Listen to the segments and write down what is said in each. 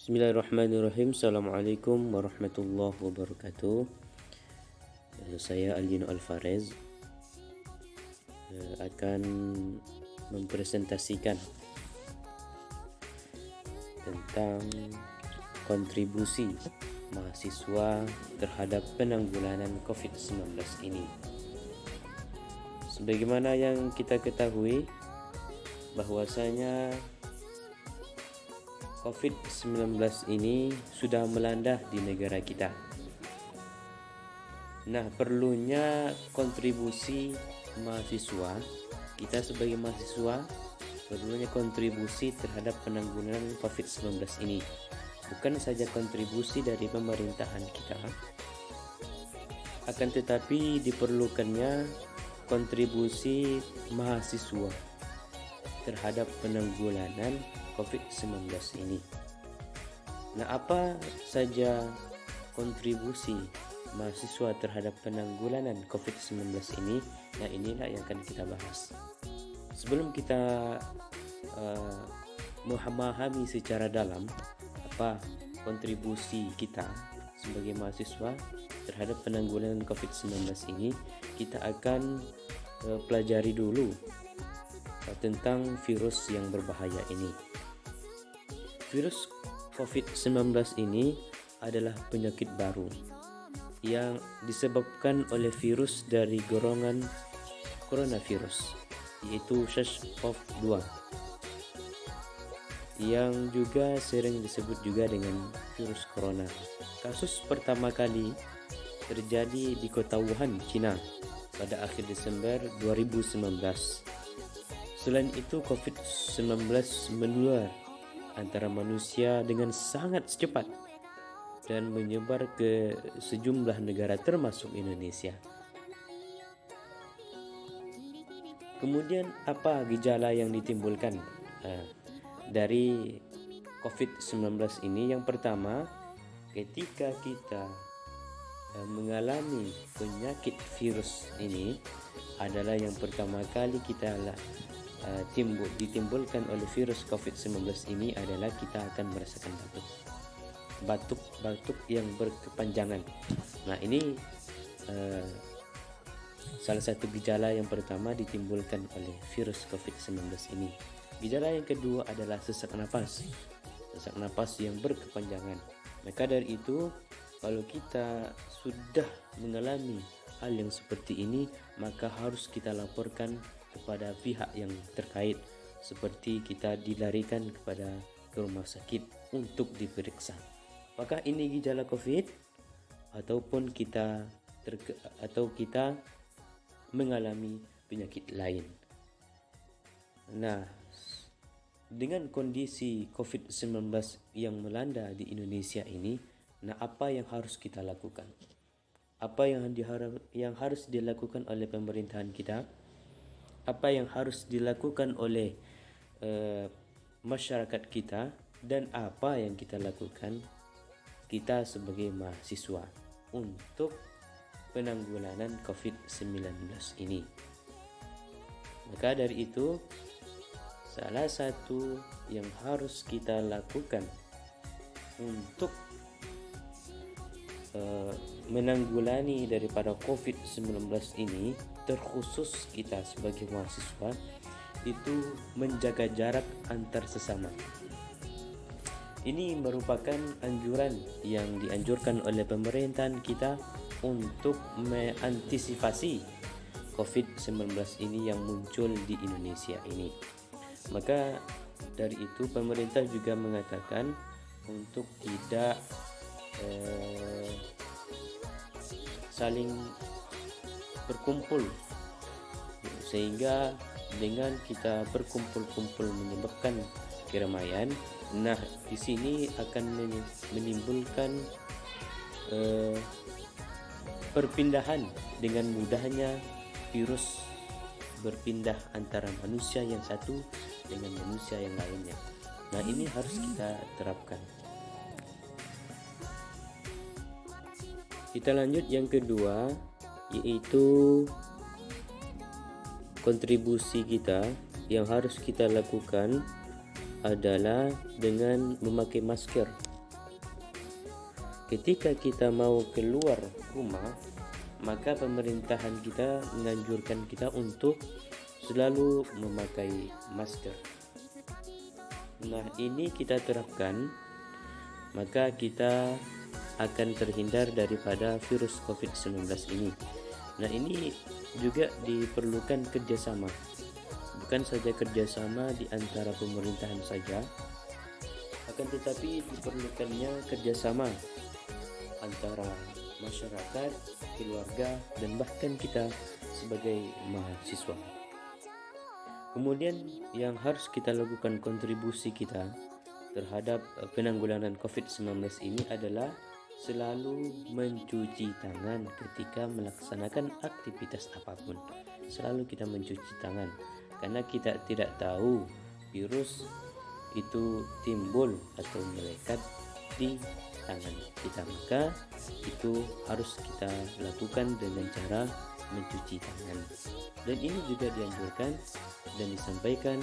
Bismillahirrahmanirrahim. Assalamualaikum warahmatullahi wabarakatuh. Saya Aldino Alvarez akan mempresentasikan tentang kontribusi mahasiswa terhadap penanggulangan COVID-19 ini. Sebagaimana yang kita ketahui bahwasanya COVID-19 ini sudah melanda di negara kita. Nah, perlunya kontribusi mahasiswa, kita sebagai mahasiswa perlunya kontribusi terhadap penanggulangan COVID-19 ini. Bukan saja kontribusi dari pemerintahan kita, akan tetapi diperlukannya kontribusi mahasiswa terhadap penanggulangan COVID-19 ini. Nah, apa saja kontribusi mahasiswa terhadap penanggulangan COVID-19 ini? Nah, inilah yang akan kita bahas. Sebelum kita memahami secara dalam apa kontribusi kita sebagai mahasiswa terhadap penanggulangan COVID-19 ini, kita akan pelajari dulu tentang virus yang berbahaya ini. Virus COVID-19 ini adalah penyakit baru yang disebabkan oleh virus dari golongan coronavirus, yaitu SARS-CoV-2, yang juga sering disebut juga dengan virus corona. Kasus pertama kali terjadi di kota Wuhan, China pada akhir Desember 2019. Selain itu, COVID-19 menular antara manusia dengan sangat cepat dan menyebar ke sejumlah negara termasuk Indonesia. Kemudian apa gejala yang ditimbulkan dari COVID-19 ini? Yang pertama, ketika kita mengalami penyakit virus ini adalah yang pertama kali kita ditimbulkan oleh virus COVID-19 ini adalah kita akan merasakan batuk yang berkepanjangan. Nah, ini salah satu gejala yang pertama ditimbulkan oleh virus COVID-19 ini. Gejala yang kedua adalah sesak napas yang berkepanjangan. Maka dari itu, kalau kita sudah mengalami hal yang seperti ini, maka harus kita laporkan kepada pihak yang terkait, seperti kita dilarikan kepada rumah sakit untuk diperiksa. Apakah ini gejala COVID ataupun kita mengalami penyakit lain. Nah, dengan kondisi COVID-19 yang melanda di Indonesia ini, nah apa yang harus kita lakukan? Apa yang harus dilakukan oleh pemerintahan kita? Apa yang harus dilakukan oleh masyarakat kita, dan apa yang kita lakukan kita sebagai mahasiswa untuk penanggulangan COVID-19 ini? Maka dari itu, salah satu yang harus kita lakukan untuk menanggulangi daripada COVID-19 ini, terkhusus kita sebagai mahasiswa, itu menjaga jarak antar sesama. Ini merupakan anjuran yang dianjurkan oleh pemerintahan kita untuk mengantisipasi COVID-19 ini yang muncul di Indonesia ini. Maka dari itu, pemerintah juga mengatakan untuk tidak saling berkumpul, sehingga dengan kita berkumpul-kumpul menyebabkan keramaian, nah di sini akan menimbulkan perpindahan. Dengan mudahnya virus berpindah antara manusia yang satu dengan manusia yang lainnya. Nah, ini harus kita terapkan. Kita lanjut yang kedua, yaitu kontribusi kita yang harus kita lakukan adalah dengan memakai masker ketika kita mau keluar rumah, maka pemerintahan kita menganjurkan kita untuk selalu memakai masker. Nah, ini kita terapkan, maka kita akan terhindar daripada virus COVID-19 ini. Nah, ini juga diperlukan kerjasama, bukan saja kerjasama di antara pemerintahan saja, akan tetapi diperlukannya kerjasama antara masyarakat, keluarga, dan bahkan kita sebagai mahasiswa. Kemudian yang harus kita lakukan kontribusi kita terhadap penanggulangan COVID-19 ini adalah selalu mencuci tangan ketika melaksanakan aktivitas apapun. Selalu kita mencuci tangan, karena kita tidak tahu virus itu timbul atau melekat di tangan kita, maka itu harus kita lakukan dengan cara mencuci tangan. Dan ini juga dianjurkan dan disampaikan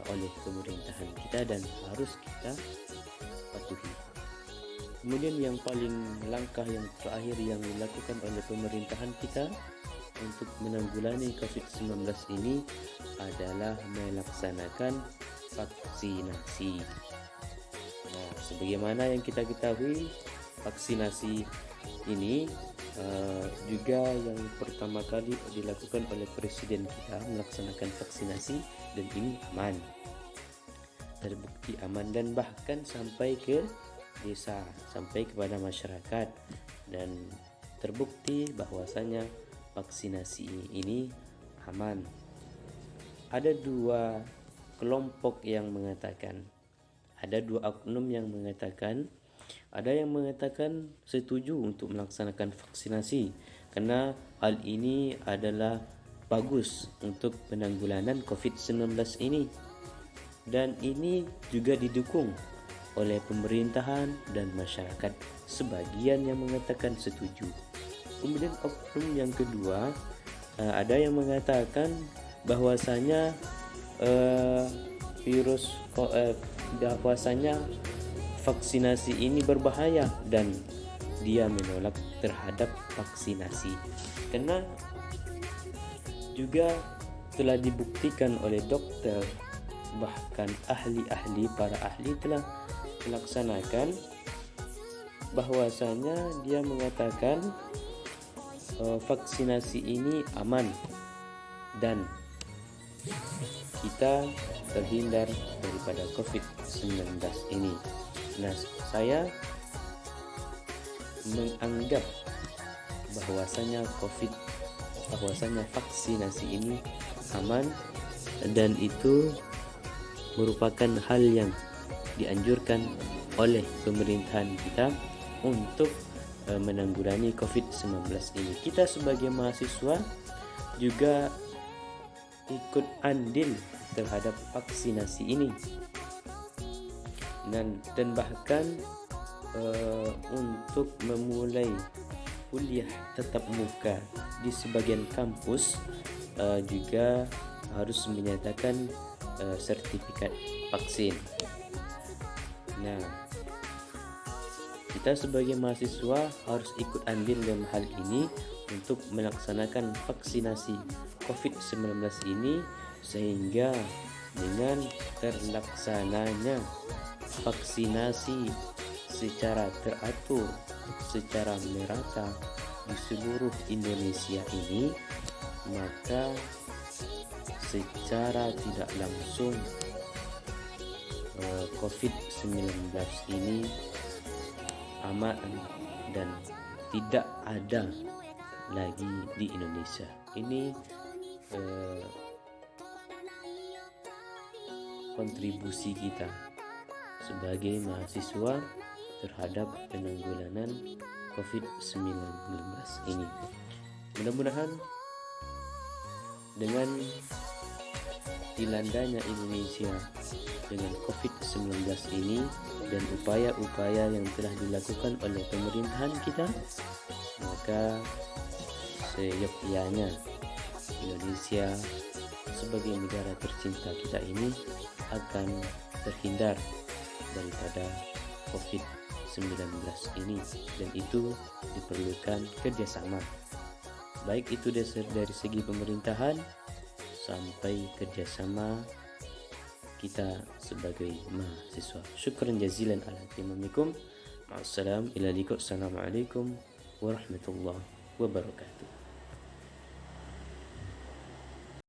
oleh pemerintahan kita dan harus kita patuhi. Kemudian yang paling langkah yang terakhir yang dilakukan oleh pemerintahan kita untuk menanggulangi COVID-19 ini adalah melaksanakan vaksinasi. Nah, sebagaimana yang kita ketahui, vaksinasi ini juga yang pertama kali dilakukan oleh presiden kita melaksanakan vaksinasi, dan ini aman, terbukti aman, dan bahkan sampai ke desa, sampai kepada masyarakat, dan terbukti bahwasanya vaksinasi ini aman. Ada dua kelompok yang mengatakan, ada dua oknum yang mengatakan, ada yang mengatakan setuju untuk melaksanakan vaksinasi karena hal ini adalah bagus untuk penanggulangan COVID-19 ini, dan ini juga didukung oleh pemerintahan dan masyarakat. Sebagian yang mengatakan setuju. Kemudian oknum yang kedua, ada yang mengatakan bahwasanya bahwasanya vaksinasi ini berbahaya, dan dia menolak terhadap vaksinasi karena juga telah dibuktikan oleh dokter, bahkan para ahli telah melaksanakan bahwasanya dia mengatakan vaksinasi ini aman dan kita terhindar daripada COVID-19 ini. Nah, saya menganggap bahwasanya vaksinasi ini aman, dan itu merupakan hal yang dianjurkan oleh pemerintahan kita untuk menanggulangi COVID-19 ini. Kita sebagai mahasiswa juga ikut andil terhadap vaksinasi ini, dan bahkan untuk memulai kuliah tatap muka di sebagian kampus juga harus menyatakan sertifikat vaksin. Nah, kita sebagai mahasiswa harus ikut andil dalam hal ini untuk melaksanakan vaksinasi COVID-19 ini, sehingga dengan terlaksananya vaksinasi secara teratur, secara merata di seluruh Indonesia ini, maka secara tidak langsung COVID-19 ini aman dan tidak ada lagi di Indonesia. Ini kontribusi kita sebagai mahasiswa terhadap penanggulangan COVID-19 ini. Mudah-mudahan dengan dilandanya Indonesia dengan COVID-19 ini dan upaya-upaya yang telah dilakukan oleh pemerintahan kita, maka seyogyanya Indonesia sebagai negara tercinta kita ini akan terhindar daripada COVID-19 ini, dan itu diperlukan kerjasama, baik itu dari segi pemerintahan sampai kerjasama kita sebagai mahasiswa. Syukran jazilan ala ihtimamikum. Assalamualaikum warahmatullahi wabarakatuh.